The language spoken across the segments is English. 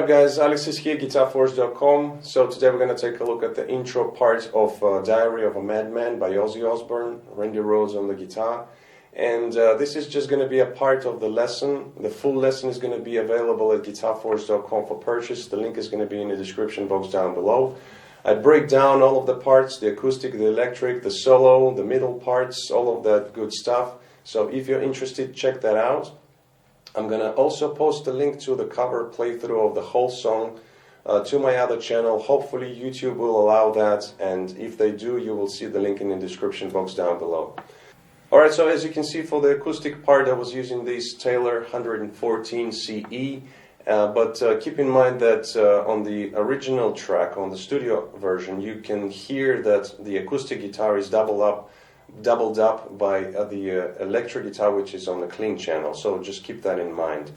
up guys, Alex is here, GuitarForce.com. So today we're going to take a look at the intro part of Diary of a Madman by Ozzy Osbourne, Randy Rhoads on the guitar. And this is just going to be a part of the lesson. The full lesson is going to be available at GuitarForce.com for purchase. The link is going to be in the description box down below. I break down all of the parts, the acoustic, the electric, the solo, the middle parts, all of that good stuff. So if you're interested, check that out. I'm going to also post a link to the cover playthrough of the whole song to my other channel. Hopefully YouTube will allow that, and if they do, you will see the link in the description box down below. Alright, so as you can see, for the acoustic part I was using this Taylor 114 CE, but keep in mind that on the original track, on the studio version, you can hear that the acoustic guitar is doubled up by the electric guitar, which is on the clean channel, so just keep that in mind.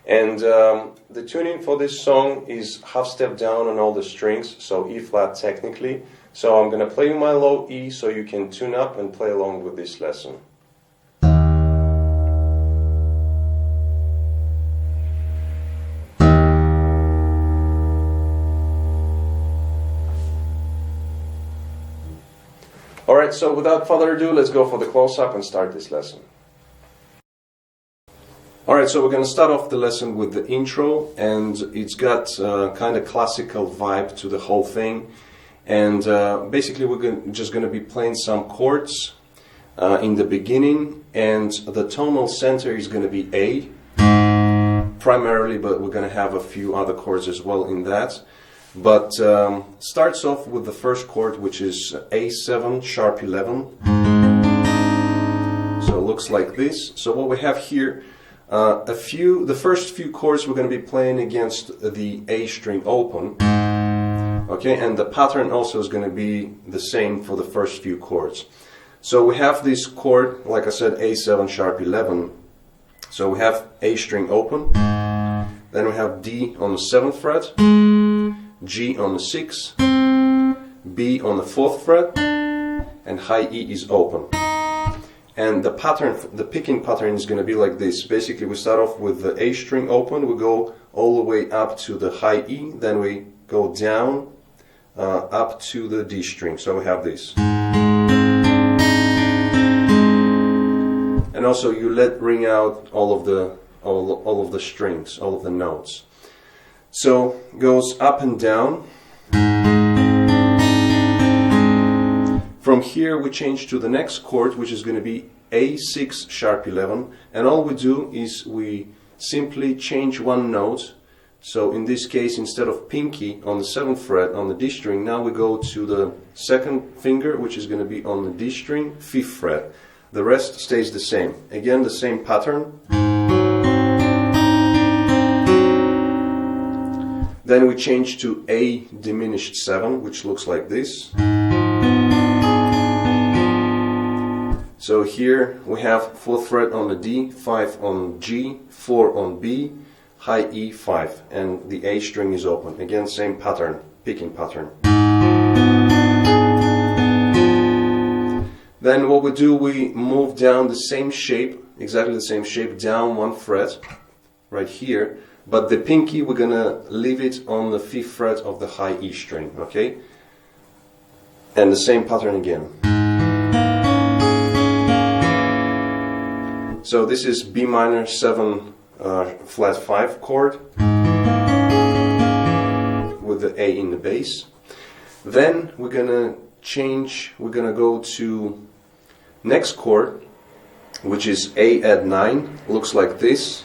And the tuning for this song is half step down on all the strings, so E flat technically. So I'm going to play my low E so you can tune up and play along with this lesson. Alright, so without further ado, let's go for the close-up and start this lesson. Alright, so we're going to start off the lesson with the intro, and it's got kind of classical vibe to the whole thing. And basically we're just going to be playing some chords in the beginning, and the tonal center is going to be A primarily, but we're going to have a few other chords as well in that. But starts off with the first chord, which is A7 sharp 11. So it looks like this. So what we have here, the first few chords we're going to be playing against the A string open. Okay, and the pattern also is going to be the same for the first few chords. So we have this chord, like I said, A7 sharp 11. So we have A string open, then we have D on the 7th fret, G on the 6th, B on the 4th fret, and high E is open. And the pattern, the picking pattern is going to be like this. Basically we start off with the A string open, we go all the way up to the high E, then we go down up to the D string. So we have this. And also you let ring out all of the strings, all of the notes. So it goes up and down. From here we change to the next chord, which is going to be A6 sharp 11, and all we do is we simply change one note. So in this case, instead of pinky on the 7th fret on the D string, now we go to the second finger, which is going to be on the D string, 5th fret. The rest stays the same. Again, the same pattern. Then we change to A diminished 7, which looks like this. So here we have 4th fret on the D, 5 on G, 4 on B, high E, 5, and the A string is open. Again, same pattern, picking pattern. Then what we do, we move down the same shape, exactly the same shape, down 1 fret, right here. But the pinky, we're going to leave it on the 5th fret of the high E string, okay? And the same pattern again. So this is B minor 7 flat 5 chord with the A in the bass. Then we're going to change, we're going to go to next chord, which is A add 9, looks like this.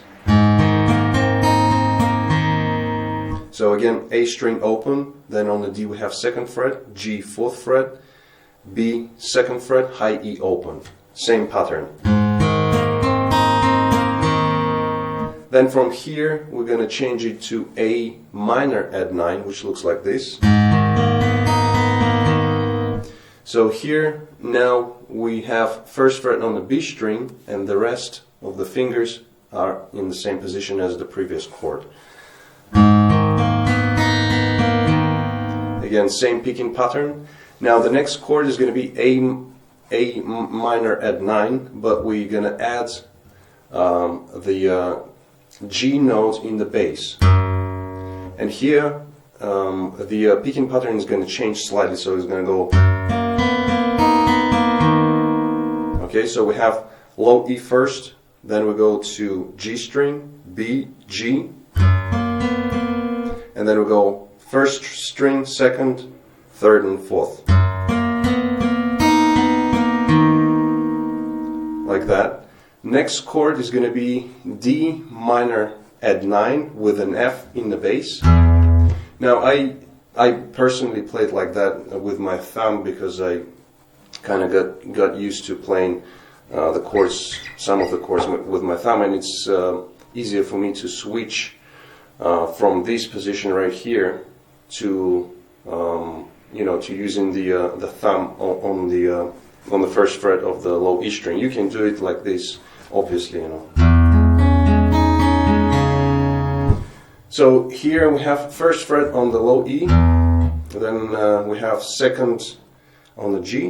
So again, A string open, then on the D we have 2nd fret, G 4th fret, B 2nd fret, high E open. Same pattern. Then from here we're going to change it to A minor add 9, which looks like this. So here now we have 1st fret on the B string, and the rest of the fingers are in the same position as the previous chord. Again, same picking pattern. Now the next chord is going to be A minor add 9, but we're going to add the G note in the bass. And here the picking pattern is going to change slightly, so it's going to go. Okay, so we have low E first, then we go to G string, B, G, and then we go first string, second, third, and fourth. Like that. Next chord is going to be D minor add 9 with an F in the bass. Now I personally played like that with my thumb because I kind of got used to playing the chords, some of the chords with my thumb, and it's easier for me to switch from this position right here to to using the thumb on the first fret of the low E string. You can do it like this, obviously, So here we have first fret on the low E, then we have second on the G,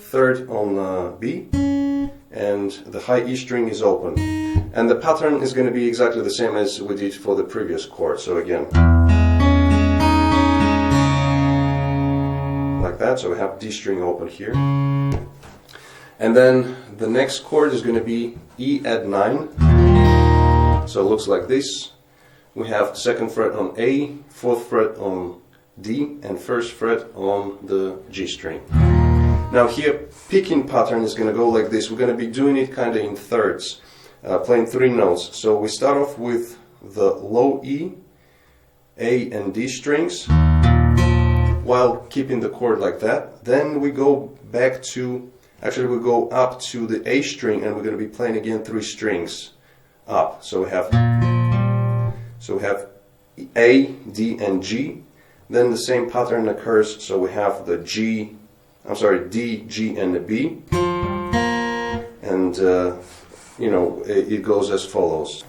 third on the B, and the high E string is open. And the pattern is going to be exactly the same as we did for the previous chord. So again, like that. So we have D string open here. And then the next chord is going to be E add 9. So it looks like this. We have second fret on A, fourth fret on D, and first fret on the G string. Now here, picking pattern is going to go like this. We're going to be doing it kind of in thirds, playing 3 notes. So we start off with the low E, A, and D strings, while keeping the chord like that. Then we go back to, actually we go up to the A string, and we're going to be playing again 3 strings up. So we have A, D, and G. Then the same pattern occurs, so we have the D, G, and the B. And, it goes as follows.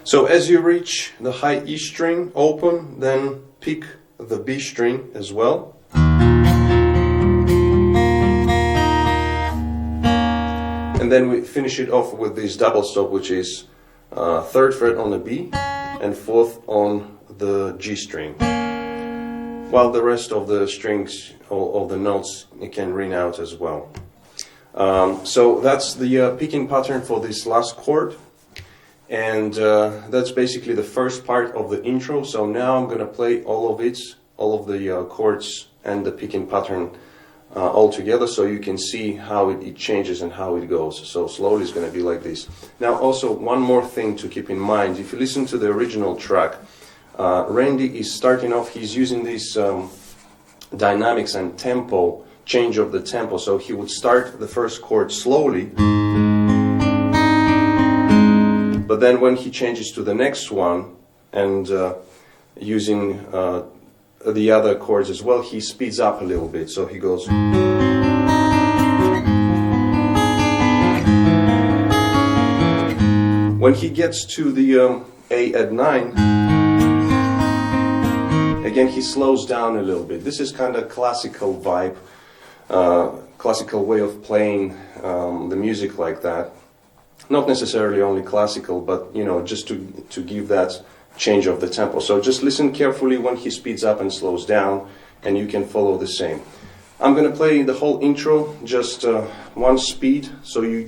So as you reach the high E string open, then pick the B string as well. And then we finish it off with this double stop, which is third fret on the B and fourth on the G string, while the rest of the strings of the notes it can ring out as well. So that's the picking pattern for this last chord, and that's basically the first part of the intro. So now I'm going to play all of the chords and the picking pattern all together, so you can see how it changes and how it goes. So slowly it's going to be like this. Now also one more thing to keep in mind: if you listen to the original track, Randy is starting off, he's using this dynamics and tempo, change of the tempo. So he would start the first chord slowly, but then when he changes to the next one and using the other chords as well, he speeds up a little bit. So he goes. When he gets to the A add 9, again he slows down a little bit. This is kind of classical vibe, classical way of playing the music like that. Not necessarily only classical, but just to give that change of the tempo. So just listen carefully when he speeds up and slows down, and you can follow the same. I'm going to play the whole intro just one speed, so you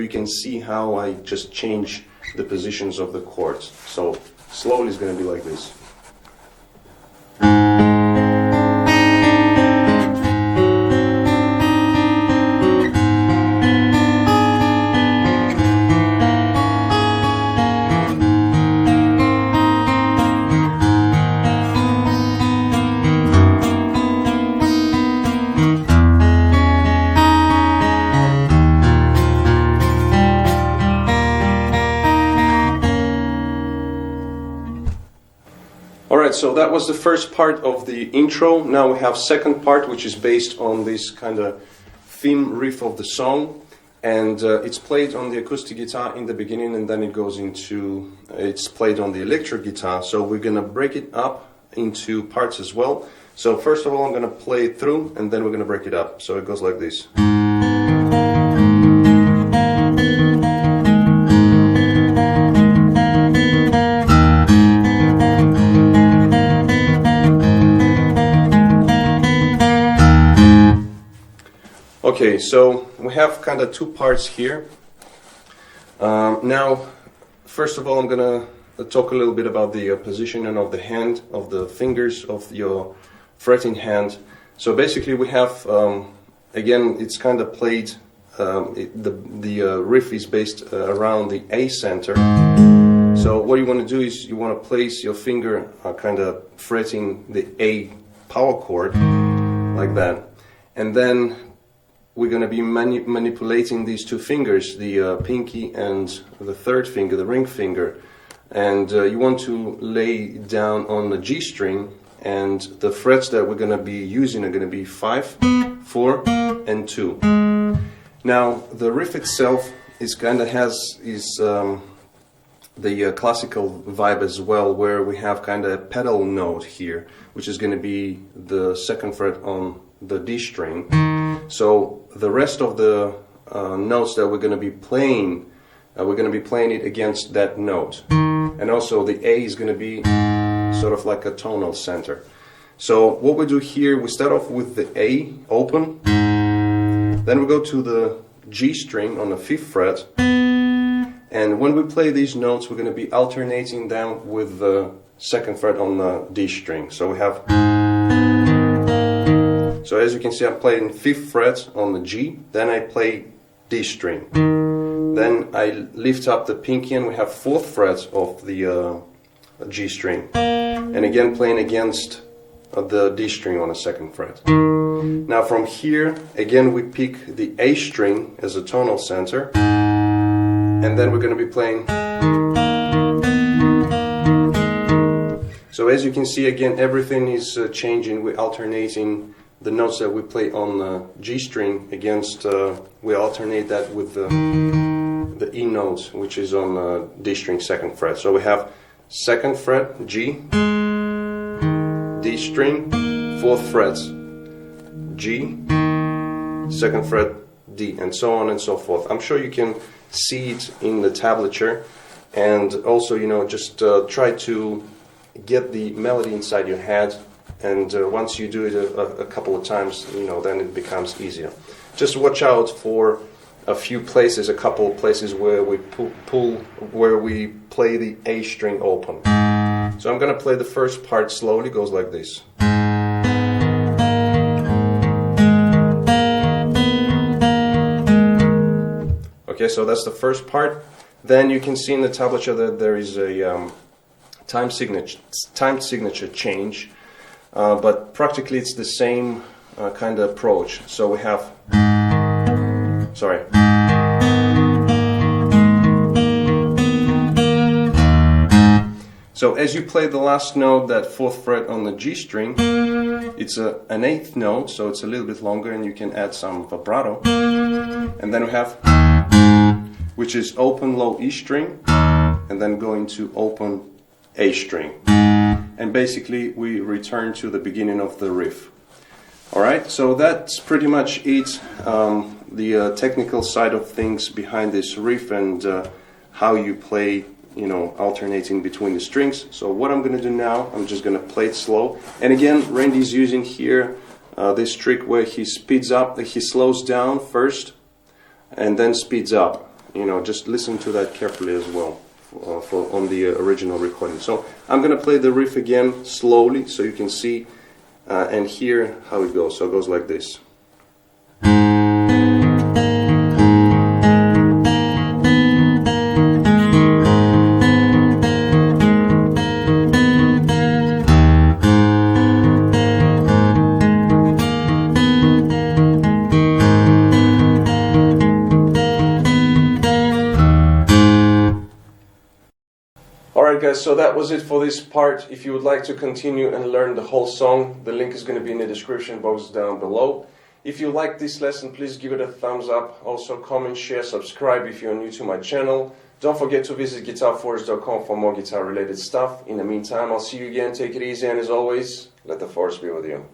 can see how I just change the positions of the chords. So slowly it's going to be like this. Alright, so that was the first part of the intro. Now we have second part, which is based on this kind of theme riff of the song, and it's played on the acoustic guitar in the beginning, and then it's played on the electric guitar. So we're gonna break it up into parts as well. So first of all I'm gonna play it through, and then we're gonna break it up. So it goes like this. Okay, so we have kind of two parts here. Now, first of all, I'm gonna talk a little bit about the positioning of the hand, of the fingers of your fretting hand. So basically we have, again, it's kind of played, the riff is based around the A center. So what you want to do is you want to place your finger kind of fretting the A power chord, like that. And then we're going to be manipulating these two fingers, the pinky and the third finger, the ring finger. And you want to lay down on the G string, and the frets that we're going to be using are going to be 5, 4, and 2. Now the riff itself is kind of the classical vibe as well, where we have kind of a pedal note here, which is going to be the 2nd fret on the D string. So the rest of the notes that we're going to be playing it against that note. And also the A is going to be sort of like a tonal center. So what we do here, we start off with the A open, then we go to the G string on the 5th fret, and when we play these notes, we're going to be alternating them with the 2nd fret on the D string. So we have, so as you can see, I'm playing 5th fret on the G, then I play D string. Then I lift up the pinky and we have 4th fret of the G string. And again playing against the D string on the 2nd fret. Now from here, again we pick the A string as a tonal center. And then we're going to be playing. So as you can see, again, everything is changing. We're alternating the notes that we play on the G string against, we alternate that with the E notes, which is on the D string 2nd fret. So we have 2nd fret G, D string, 4th fret G, 2nd fret D, and so on and so forth. I'm sure you can see it in the tablature, and also, you know, just try to get the melody inside your head, and once you do it a couple of times, you know, then it becomes easier. Just watch out for a few places, a couple of places where we where we play the A string open. So I'm going to play the first part slowly. It goes like this. Okay, so that's the first part. Then you can see in the tablature that there is a time signature change, but practically it's the same kind of approach. So we have, sorry. So as you play the last note, that 4th fret on the G string, it's an 8th note, so it's a little bit longer, and you can add some vibrato. And then we have, which is open low E string, and then going to open A string. And basically we return to the beginning of the riff. Alright, so that's pretty much it, the technical side of things behind this riff, and how you play, you know, alternating between the strings. So what I'm going to do now, I'm just going to play it slow. And again, Randy's using here this trick where he speeds up, he slows down first and then speeds up. You know, just listen to that carefully as well on the original recording. So I'm going to play the riff again slowly so you can see and hear how it goes. So it goes like this. Alright guys, so that was it for this part. If you would like to continue and learn the whole song, the link is going to be in the description box down below. If you like this lesson, please give it a thumbs up. Also comment, share, subscribe if you're new to my channel. Don't forget to visit GuitarForce.com for more guitar related stuff. In the meantime, I'll see you again. Take it easy, and as always, let the force be with you.